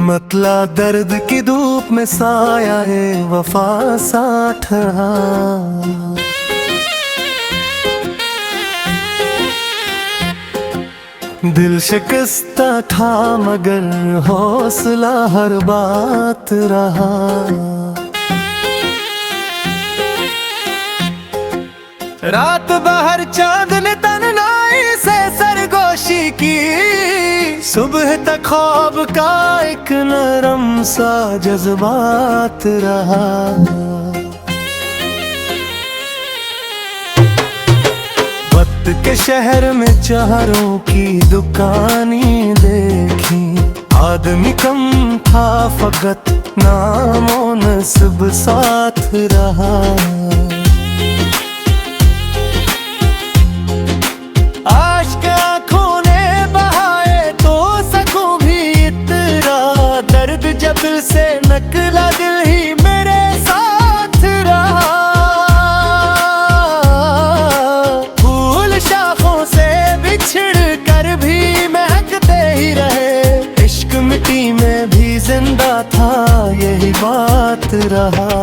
मतला दर्द की धूप में साया है वफा सा ठहरा। दिल शिकस्ता था मगर हौसला हर बात रहा। रात बाहर चांद ने तन्हाई से सरगोशी की, सुबह तक ख्वाब का एक नरम सा जज्बात रहा। वक्त के शहर में चारों की दुकानें देखी, आदमी कम था फकत नामो नस्ब साथ रहा। दिल से नकला दिल ही मेरे साथ रहा। फूल शाखों से बिछड़ कर भी महकते ही रहे, इश्क मिट्टी में भी जिंदा था यही बात रहा।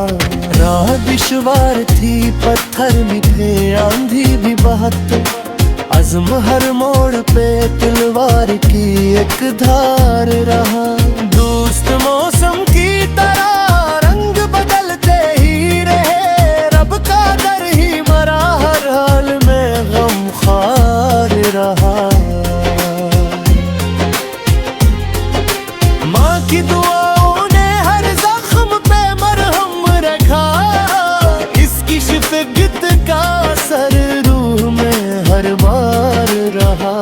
राह दुश्वार थी पत्थर मिले आंधी भी बहत, अज़्म हर मोड़ पे तलवार की एक धार रहा। दोस्त मौसम की तरह रंग बदलते ही रहे, रब का दर ही मरा हर हाल में गमख्वार रहा। माँ की दुआओं ने हर जख्म पे मरहम रखा, इसकी शफ़क़त का असर रूह में हर बार रहा।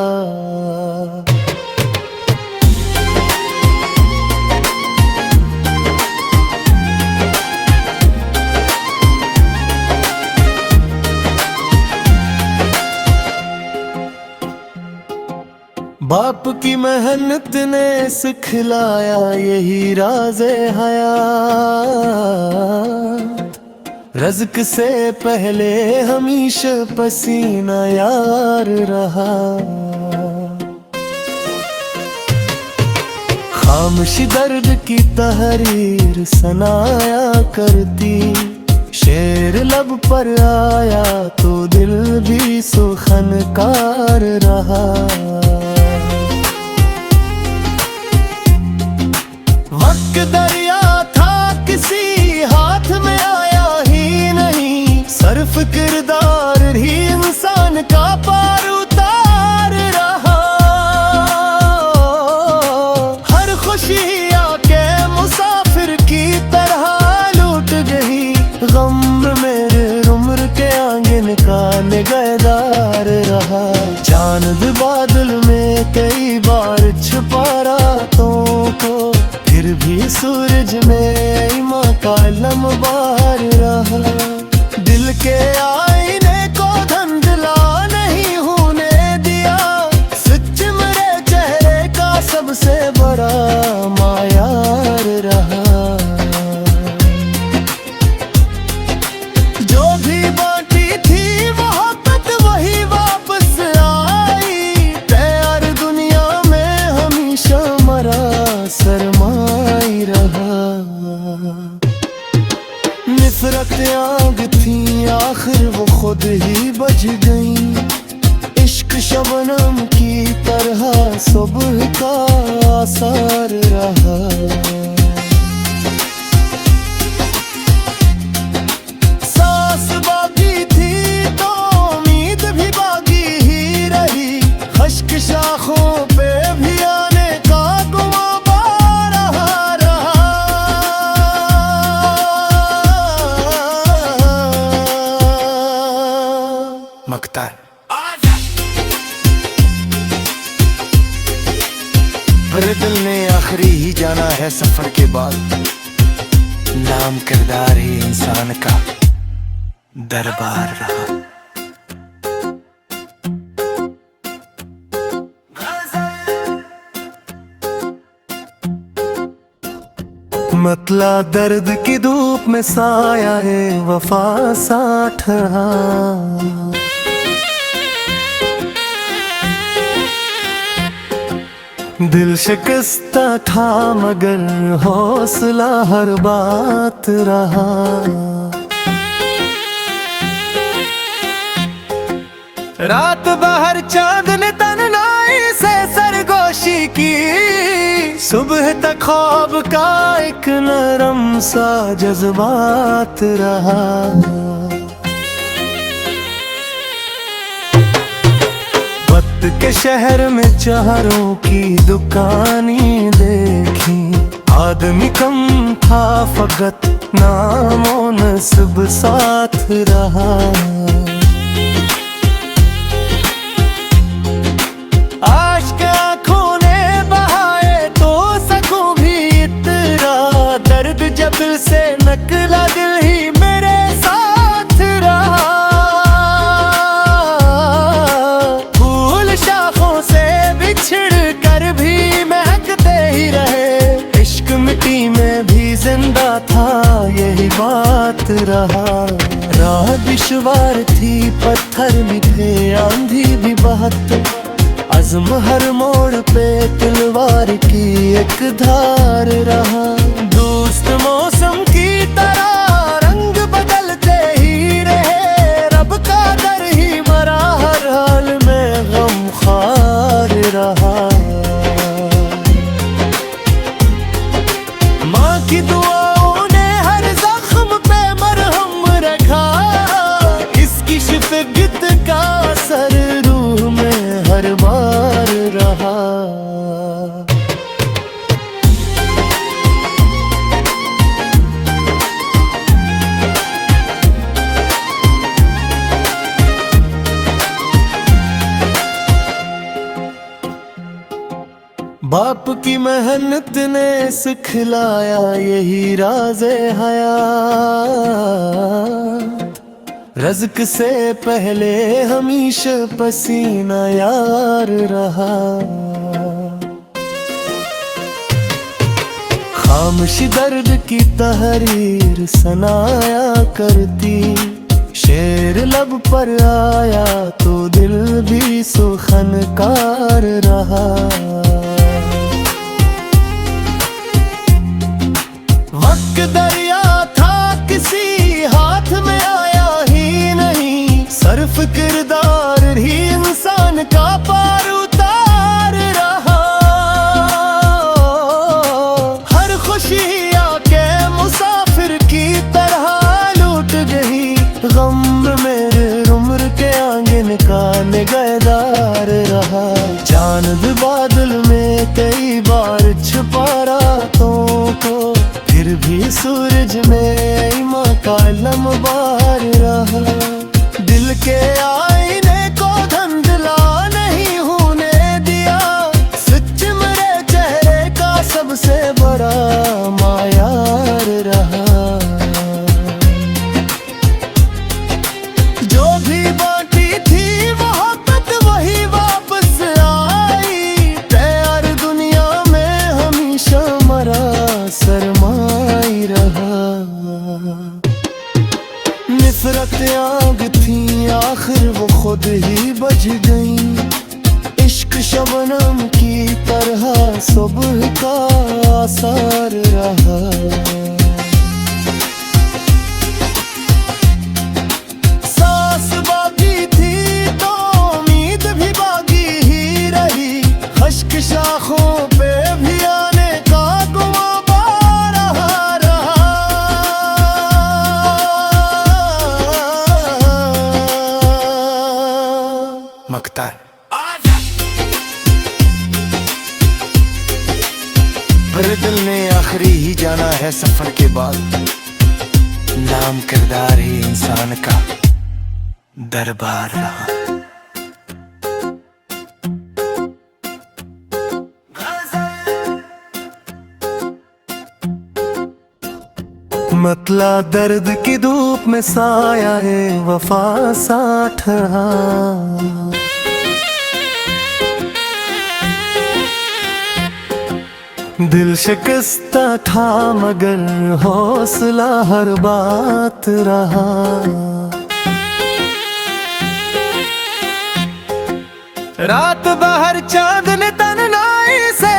बाप की मेहनत ने सिखलाया यही राज़े हयात, रज़्क़ से पहले हमेशा पसीना यार रहा। खामोशी दर्द की तहरीर सनाया करती, शेर लब पर आया तो दिल भी सुखनकार रहा। वक्त दरिया था किसी हाथ में आया ही नहीं, सर्फ किरदार ही इंसान का पार उतार रहा। हर खुशी आके मुसाफिर की तरह लूट गई, गम मेरे उम्र के आंगन का निगहदार रहा। चांद बादल में कई बार छुपा रातों को, फिर भी सूरज में ईमान का लम्बार रहा। दिल के आईने को धुंधला नहीं होने दिया, सच मेरे चेहरे का सबसे बड़ा मायार रहा। जो भी बाकी थी मोहब्बत वही वापस आई, प्यार दुनिया में हमेशा मरा सरमाई रहा। निफरत आग थी आखिर वो खुद ही बज गई, इश्क शबनम की तरह सुबह का आसार रहा। सांस बाकी थी तो उम्मीद भी बाकी ही रही, खश्क शाखों पे भी आने का गुमाबार रहा। मक्तार मेरे दिल ने आखिरी ही जाना है सफर के बाद, नाम किरदार ही इंसान का दरबार रहा। मतला दर्द की धूप में साया है वफा सा ठहरा। दिल शिकस्ता था मगर हौसला हर बात रहा। रात बाहर चांद ने तन्हाई से सरगोशी की, सुबह तक ख्वाब का एक नरम सा जज्बात रहा। वक्त के शहर में चारों की दुकानें देखी, आदमी कम था फकत नामो नस्ब साथ रहा। आश्क आँखों ने बहाए तो सकूं भी इतना, दर्द जब से नकला दिल ही मेरे साथ रहा। फूल शाखों से बिछड़ कर भी महकते ही रहे, इश्क मिट्टी में भी जिंदा था यही बात रहा। राह दुश्वार थी पत्थर मिले आंधी भी बहत, अज़्म हर मोड़ पे तलवार की एक धार रहा। दोस्त मौसम की तरह रंग बदलते ही रहे, रब का दर ही मरा हर हाल में गमखार रहा। माँ की दुआओं ने हर जख्म पे मरहम रखा, इसकी शिफगत का असर रूह में हर बार रहा। बाप की मेहनत ने सिखलाया यही राज़े हयात, रज़्क से पहले हमेशा पसीना यार रहा। खामोशी दर्द की तहरीर सनाया करती, शेर लब पर आया तो दिल भी सुखनकार रहा। वक्त दरिया था किसी हाथ में आया ही नहीं, सर्फ किरदार ही इंसान का पार उतार रहा। हर खुशी आके मुसाफिर की तरह लूट गई, गम मेरे उम्र के आंगन का निगहदार रहा। चांद बादल में कई बार छुपा रातों को, फिर भी सूरज में ईमा का लम्बार रहा। दिल के आईने को धुंधला नहीं होने दिया, सच मेरे चेहरे का सबसे बड़ा मायार रहा। जो भी बाकी थी मोहब्बत वही वापस आई, तैयार दुनिया में हमेशा मरा सरमाई रहा। निफरत आग थी आखिर वो खुद ही बज गई, इश्क शबनम की तरह सुबह का आसार रहा। सांस बाकी थी तो उम्मीद भी बाकी ही रही, खश्क शाखों पे भी आने का मकतार। मेरे दिल ने आखिरी ही जाना है सफर के बाद, नाम किरदार ही इंसान का दरबार रहा। मतला दर्द की धूप में साया है वफा सा ठहरा। दिल शिकस्ता था मगर हौसला हर बात रहा। रात बाहर चांद ने तन्हाई से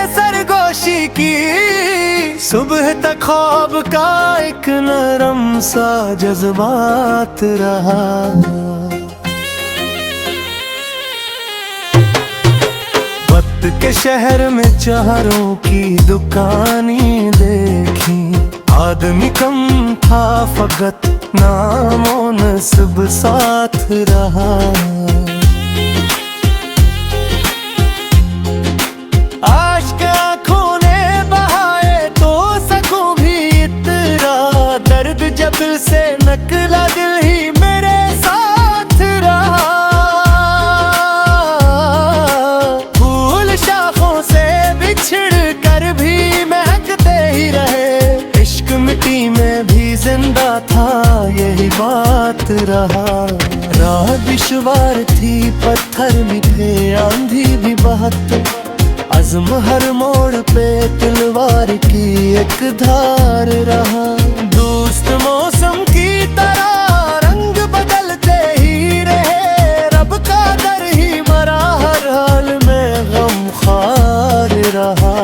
की, सुबह तक ख्वाब का एक नरम सा जज्बात रहा। वक्त के शहर में चारों की दुकानें देखी, आदमी कम था फकत नामो नस्ब साथ रहा। आश्क आँखों ने बहाए तो सकूं भी इतना, दर्द जब से नकला दिल ही मेरे साथ रहा। फूल शाखों से बिछड़ कर भी महकते ही रहे, इश्क मिट्टी में भी जिंदा था यही बात रहा। राह दुश्वार थी पत्थर मिठे आंधी भी बहत, अज़्म हर मोड़ पे तलवार की एक धार रहा। दोस्त मौसम की तरह रंग बदलते ही रहे, रब का दर ही मरा हर हाल में गमख्वार रहा।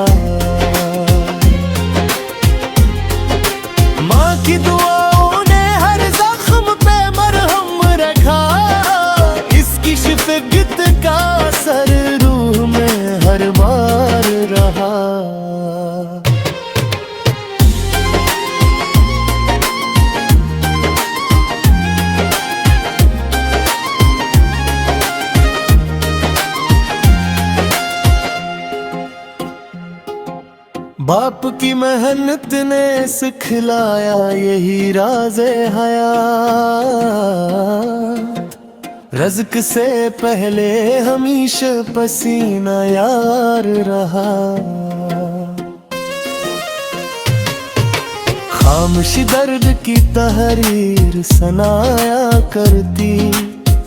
माँ की दुआओं ने हर जख्म पे मरहम रखा, इसकी शफ़क़त का असर रूह में हर बार रहा। बाप की मेहनत ने सिखलाया यही राज़े हयात, रज़्क़ से पहले हमेशा पसीना यार रहा। खामोशी दर्द की तहरीर सनाया करती,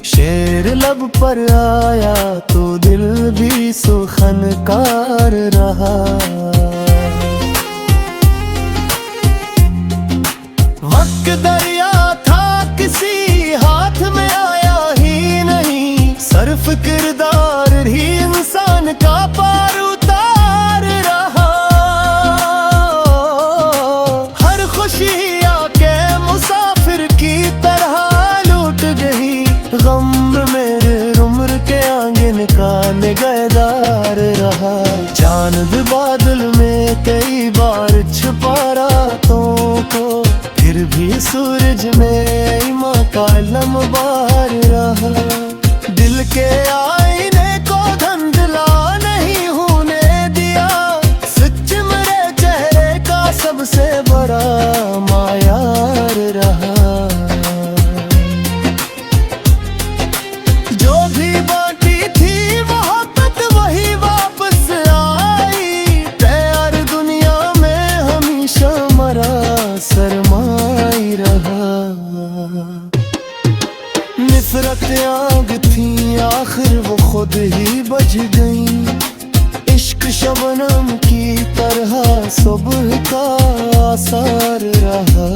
शेर लब पर आया तो दिल भी सुखनकार रहा। वक्त दरिया था किसी हाथ में आया ही नहीं, सर्फ किरदार ही इंसान का पार उतार रहा। हर खुशी आके मुसाफिर की तरह लूट गई, गम मेरे उम्र के आंगन का निगहदार रहा। चांद बादल में कई बार छुपा रातों को, फिर भी सूरज में ईमान का लम्बार रहा। दिल के आईने को धुंधला नहीं होने दिया, सच मेरे चेहरे का सबसे बड़ा मायार रहा। जो भी बाकी थी मोहब्बत वही वापस आई, तैयार दुनिया में हमेशा मरा सरमाई रहा। निफरत आग थी आखिर वो खुद ही बज गई, इश्क शबनम की तरह सुबह का आसार रहा।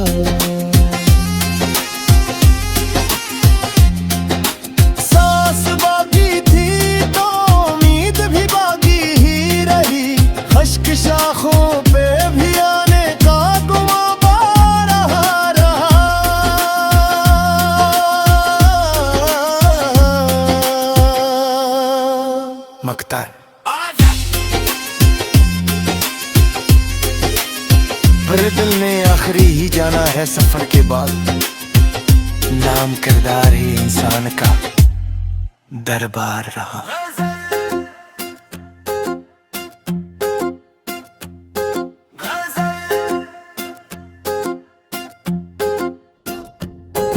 सांस बाकी थी तो उम्मीद भी बाकी ही रही, खश्क शाखों पे भी आने का गुमार रहा। मक्तार मेरे दिल ने आखिरी ही जाना है सफर के बाद, नाम किरदार ही इंसान का दरबार रहा।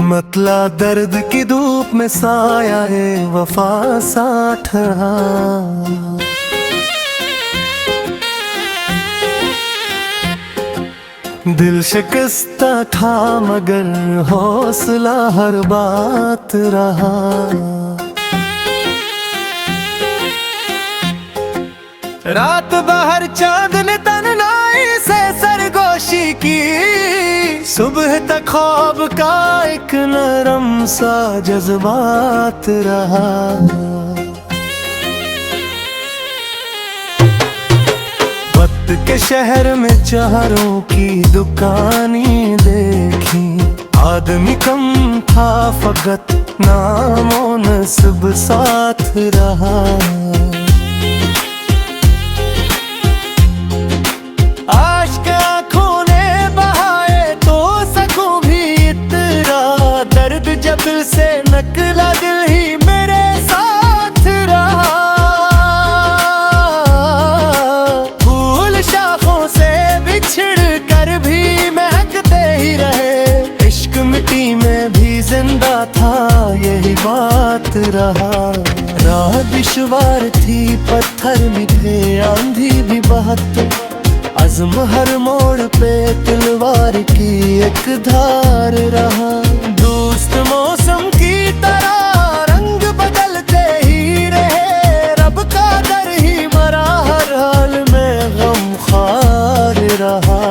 मतला दर्द की धूप में साया है वफा साथ रहा। दिल शिकस्ता था मगर हौसला हर बात रहा। रात बाहर चांद ने तन्हाई से सरगोशी की, सुबह तक ख्वाब का एक नरम सा जज्बात रहा। वक्त के शहर में चारों की दुकानें देखी, आदमी कम था फकत नामो नस्ब साथ रहा। आश्क आँखों ने बहाए तो सकूं भी इतना, दर्द जब से नकला दिल ही मेरे साथ रहा। फूल शाखों से बिछड़ कर भी महकते ही रहे, इश्क मिट्टी में भी जिंदा था यही बात रहा। राह दुश्वार थी पत्थर मिले आंधी भी बहत, अज़्म हर मोड़ पे तलवार की एक धार रहा। दोस्त मौसम की तरह रंग बदलते ही रहे, रब का दर ही मरा हर हाल में गमख्वार रहा।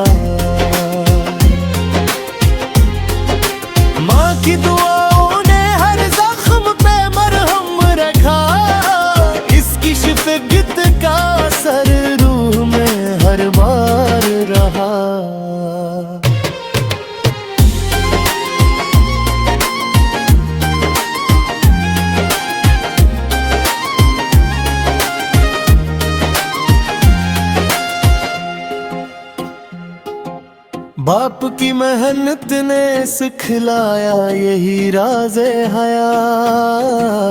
माँ की दुआओं ने हर जख्म पे मरहम रखा, इसकी शफ़क़त का असर रूह में हर बार रहा। बाप की मेहनत ने सिखलाया यही राज़े हयात,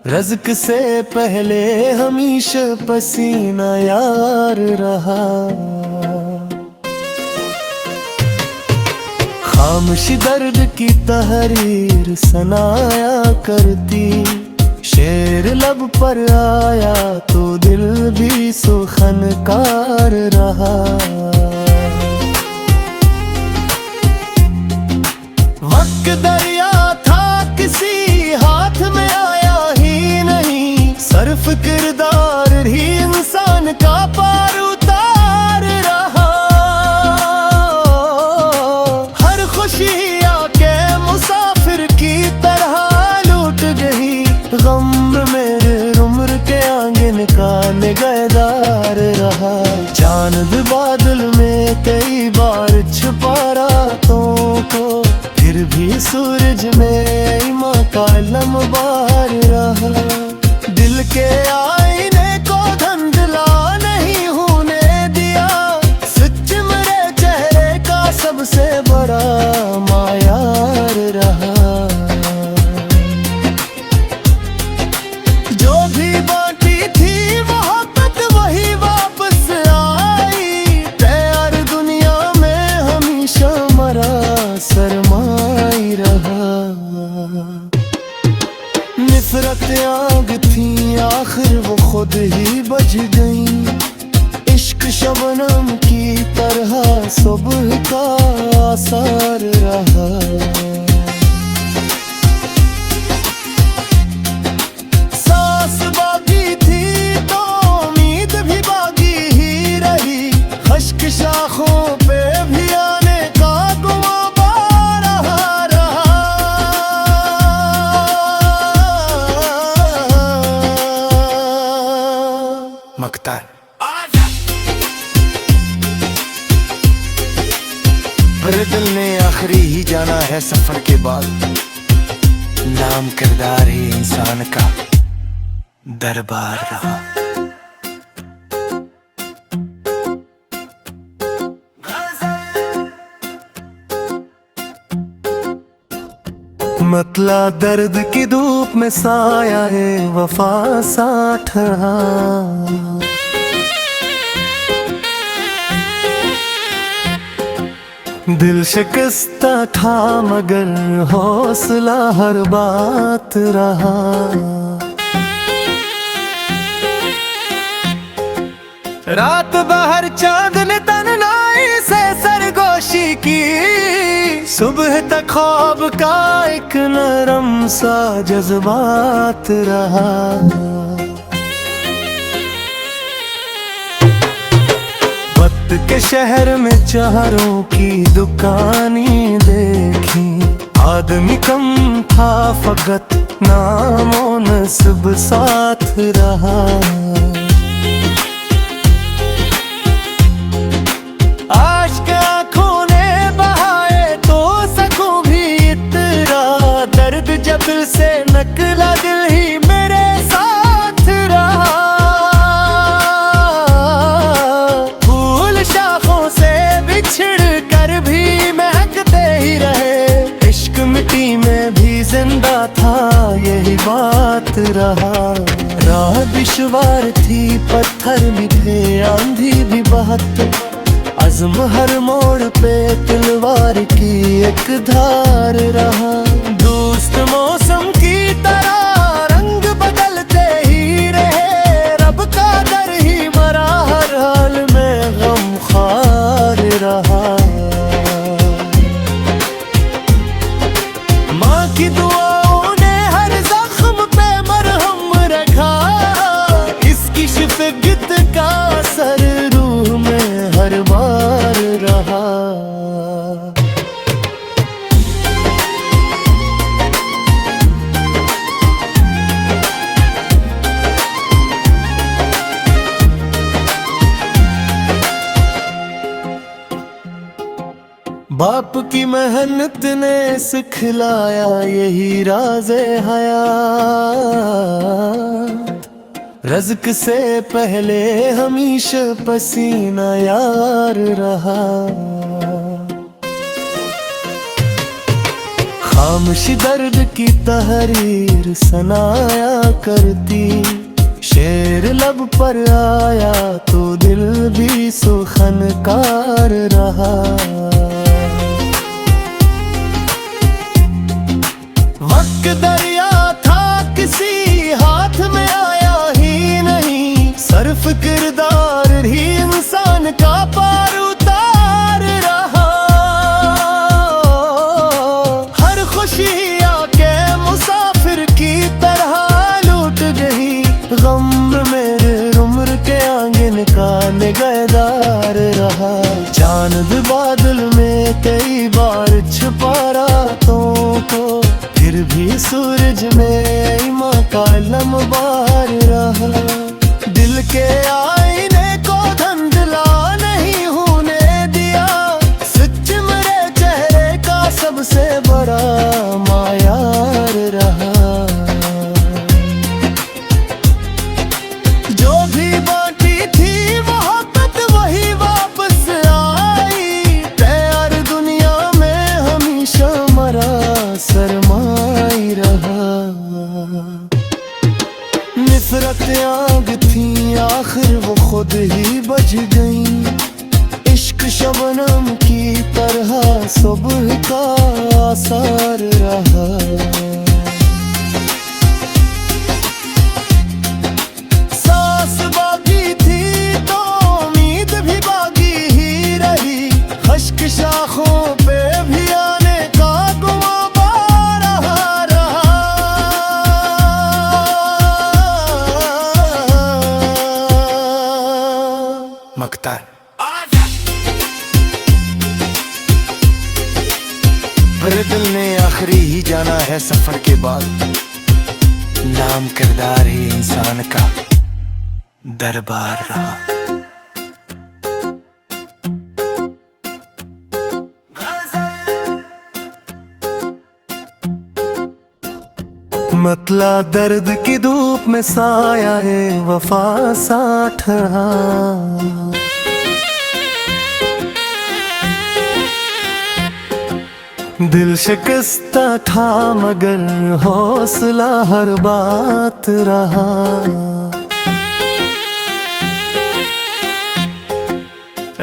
रज़्क़ से पहले हमेशा पसीना यार रहा। खामोशी दर्द की तहरीर सनाया करती, शेर लब पर आया तो दिल भी सुखनकार रहा। वक्त दरिया था किसी हाथ में आया ही नहीं, सर्फ किरदार ही इंसान का पार उतार रहा। हर खुशी आके मुसाफिर की तरह लूट गई, गम मेरे उम्र के आंगन का निगहदार रहा। चांद बादल में कई बार छुपा रातों को, फिर भी सूरज में ईमान का लम्बार रहा। दिल के आईने को धुंधला नहीं होने दिया, सच मेरे चेहरे का सबसे बड़ा मायार रहा। जो भी बाकी थी मोहब्बत वही वापस आई, प्यार दुनिया में हमेशा मरा सरमाई रहा। निफरत आग थी आखिर वो खुद ही बज गई, इश्क शबनम की तरह सुबह का आसार रहा। सांस बाकी थी तो उम्मीद भी बाकी ही रही, खश्क शाखों पे भी आने का गुमाबार रहा। मक्तार मेरे दिल ने आखिरी ही जाना है सफर के बाद, नाम किरदार ही इंसान का दरबार रहा। मतला दर्द की धूप में साया है वफा साथ रहा। दिल शिकस्ता था मगर हौसला हर बात रहा। रात बाहर चांद ने तन्हाई से सरगोशी की, सुबह तक ख्वाब का एक नरम सा जज्बात रहा। वक्त के शहर में चारों की दुकानें देखी, आदमी कम था फकत नामो नस्ब साथ रहा। था यही बात रहा। राह दुश्वार थी, पत्थर भी थे, आंधी भी बहुत, अज़्म हर मोड़ पे तलवार की एक धार रहा। दोस्त मौसम की तरह रंग बदलते ही रहे, रब का दर ही मरा, हर हाल में गमख्वार रहा। माँ की दुआओं ने हर जख्म पे मरहम रखा, इसकी शफ़क़त का असर रूह में हर बार रहा। बाप की मेहनत ने सिखलाया यही राज़े हयात, रज़्क़ से पहले हमेशा पसीना यार रहा। खामोशी दर्द की तहरीर सुनाया करती, शेर लब पर आया तो दिल भी सुखनकार रहा। वक्त दरिया था किसी हाथ में आया ही नहीं, सर्फ किरदार ही इंसान का पार उतार रहा। हर खुशी आके मुसाफिर की तरह लूट गई, गम मेरे उम्र के आंगन का निगहदार रहा। चांद बादल में कई बार छुपा रातों को, फिर भी सूरज में ईमान का लम्बार रहा। दिल के आईने को धुंधला नहीं होने दिया, सच मेरे चेहरे का सबसे बड़ा मायार रहा। जो भी बाकी थी मोहब्बत वही वापस आई, प्यार दुनिया में हमेशा मरा सरमाई रहा। निफरत आग थी आखिर वो खुद ही बज गई, इश्क शबनम की तरह सुबह का आसार रहा। सांस बाकी थी तो उम्मीद भी बाकी ही रही, खश्क शाखों पे भी आने का गुमाबार रहा। मक्तार मेरे दिल ने आखिरी ही जाना है सफर के बाद, नाम किरदार ही इंसान का दरबार रहा। मतला दर्द की धूप में साया है वफा साथ रहा। दिल शिकस्ता था मगर हौसला हर बात रहा।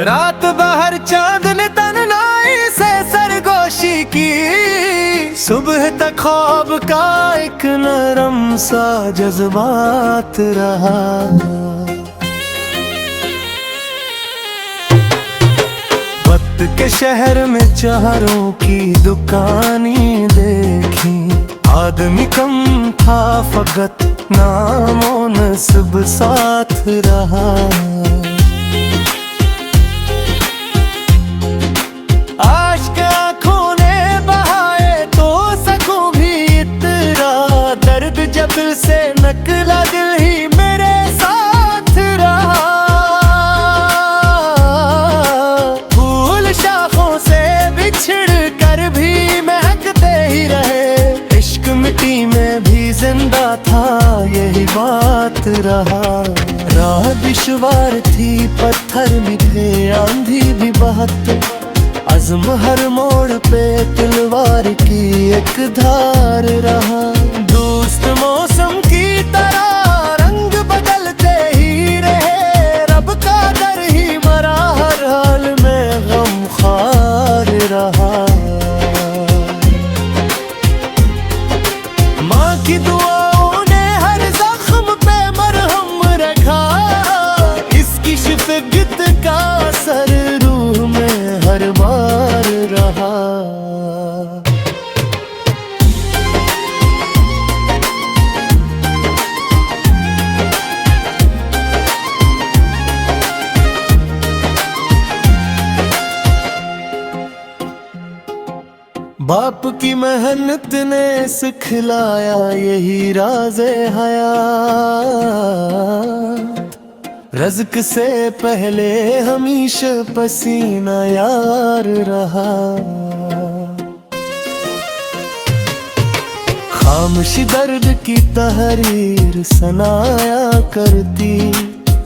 रात बाहर चांद ने तन्हाई से सरगोशी की, सुबह तक ख्वाब का एक नरम सा जज्बात रहा। वक्त के शहर में चारों की दुकानें देखी, आदमी कम था फकत नामो नस्ब साथ रहा। आश्क आँखों ने बहाए तो सकूं भी इतना, दर्द जब से नकला दिल ही मेरे साथ रहा। फूल शाखों से बिछड़ कर भी महकते ही रहे, इश्क मिट्टी में भी जिंदा था यही बात रहा। राह दुश्वार थी, पत्थर भी थे, आंधी भी बहुत, अज़्म हर मोड़ पे तलवार की एक धार रहा। दोस्त मौसम की तरह रंग बदलते ही रहे, रब का दर ही मरा हर हाल में गमख्वार रहा। माँ की दुआओं ने हर जख्म पे मरहम रखा, इसकी शफ़क़त का असर रूह में हर बार रहा। बाप की मेहनत ने सिखलाया यही राज़े हयात, रज़्क़ से पहले हमेशा पसीना यार रहा। खामोशी दर्द की तहरीर सनाया करती,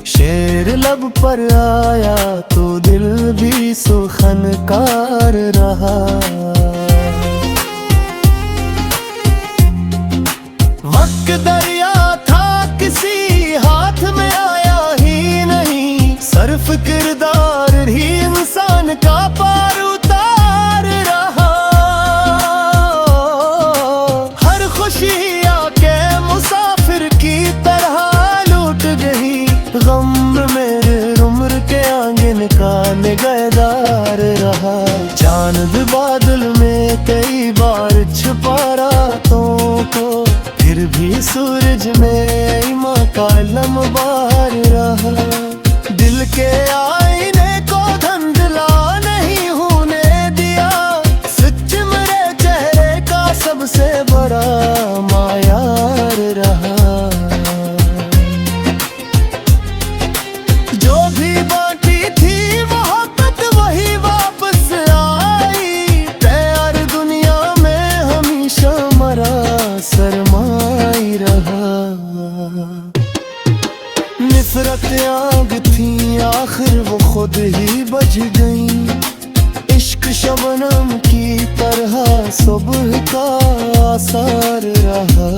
शेर लब पर आया तो दिल भी सुखनकार रहा। वक्त दरिया था किसी हाथ में आया ही नहीं, सर्फ किरदार ही इंसान का पार उतार रहा। हर खुशी आके मुसाफिर की तरह लूट गई, गम मेरे उम्र के आंगन का निगहदार रहा। चांद बादल में कई बार छुपा रातों को, फिर भी सूरज में माँ का लम्बार रहा। दिल के आईने को धुंधला नहीं होने दिया, सच मेरे चेहरे का सबसे बड़ा मायार रहा। जो भी बाकी थी मोहब्बत वही वापस आई, प्यार दुनिया में हमेशा मरा सरमाई रहा। निफरत आग थी आखिर वो खुद ही बज गई, इश्क शबनम की तरह सुबह का आसार रहा।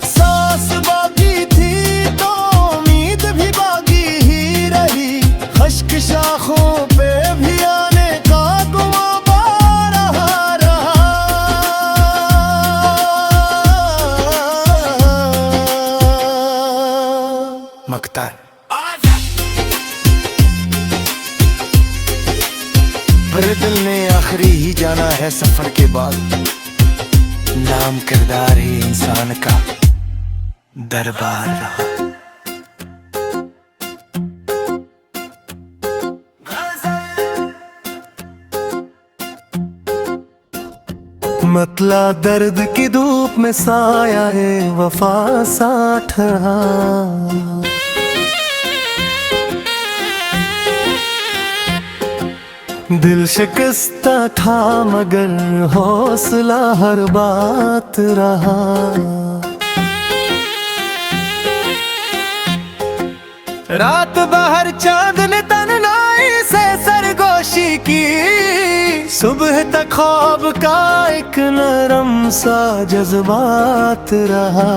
सांस बाकी थी तो उम्मीद भी बाकी ही रही, खश्क शाखों पे भी आने का गुमाबार रहा। मक्तार मेरे दिल ने आखिरी ही जाना है सफर के बाद, नाम किरदार ही इंसान का दरबार रहा। मतला दर्द की धूप में साया है वफा साथ रहा। दिल शिकस्ता था मगर हौसला हर बात रहा। रात बाहर चांद ने तन्हाई से सरगोशी की, सुबह तक ख्वाब का एक नरम सा जज्बात रहा।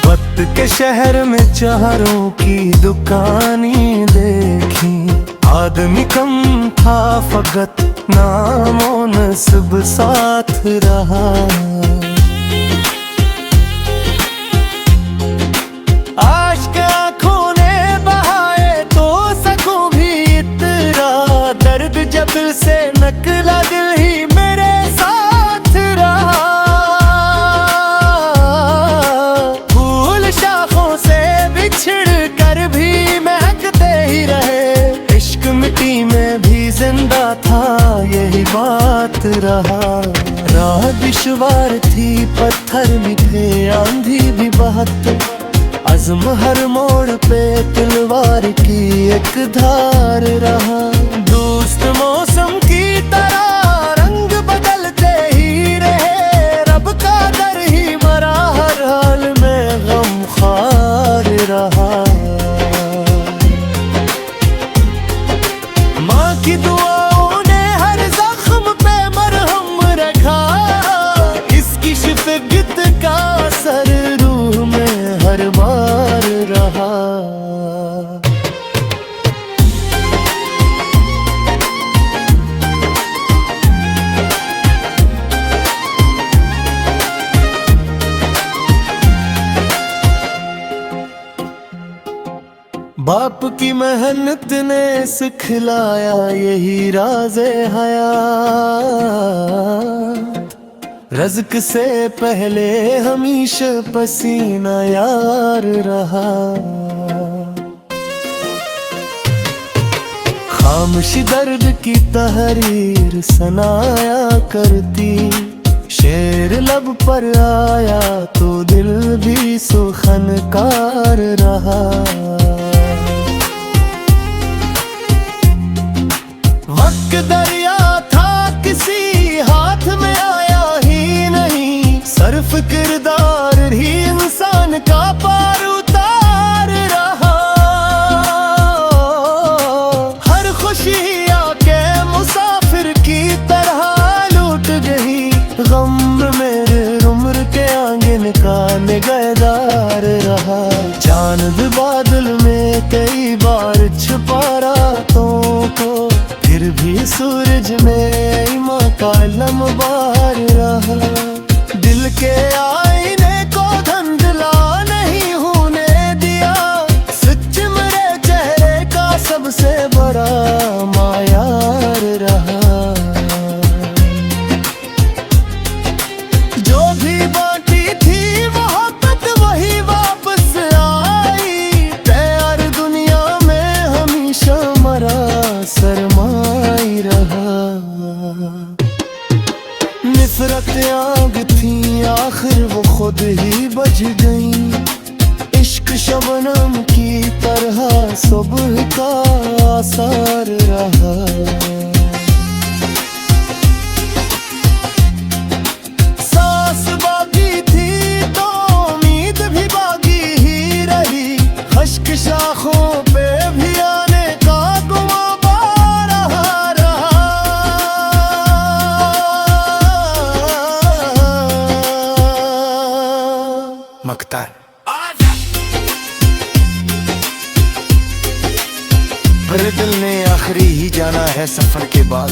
वक्त के शहर में चारों की दुकानें देखी, आदमी कम था फकत नामो नस्ब साथ रहा। आश्क आँखों ने बहाए तो सकूं भी इतना, दर्द जब से नकला दिल ही मेरे साथ रहा। फूल शाखों से बिछड़ कर भी महकते ही रहे, इश्क मिट्टी में भी जिंदा था यही बात रहा। राह दुश्वार थी पत्थर मिले आंधी भी बहत, अज़्म हर मोड़ पे तलवार की एक धार रहा। दोस्त मौसम की तरह रंग बदलते ही रहे, रब का दर ही मरा हर हाल में बाप की मेहनत ने सिखलाया यही राज़े हया। रज़्क से पहले हमेशा पसीना यार रहा। खामोशी दर्द की तहरीर सुनाया करती। शेर लब पर आया तो दिल भी सुखनकार रहा। वक्त दरिया था किसी हाथ में आया ही नहीं। सर्फ किरदार ही इंसान का पार उतार रहा। हर खुशी आके मुसाफिर की तरह लूट गई। गम मेरे उम्र के आंगन का निगहदार रहा। चांद बादल में कई बार छुपा रातों को, फिर भी सूरज में ईमान का लम्बार रहा। दिल के आईने को धुंधला नहीं होने दिया। सच मेरे चेहरे का सबसे बड़ा मायार रहा। जो भी बाकी थी मोहब्बत वही वापस आई। तैयार दुनिया में हमेशा मरा सरमाई रहा। निफरत आग थी आखिर वो खुद ही बज गई। इश्क शबनम की तरह सुबह का आसार रहा। सांस बाकी थी तो उम्मीद भी बाकी ही रही। खश्क शाखों पे भी आने का मक्तार। मेरे दिल ने आखिरी ही जाना है सफर के बाद।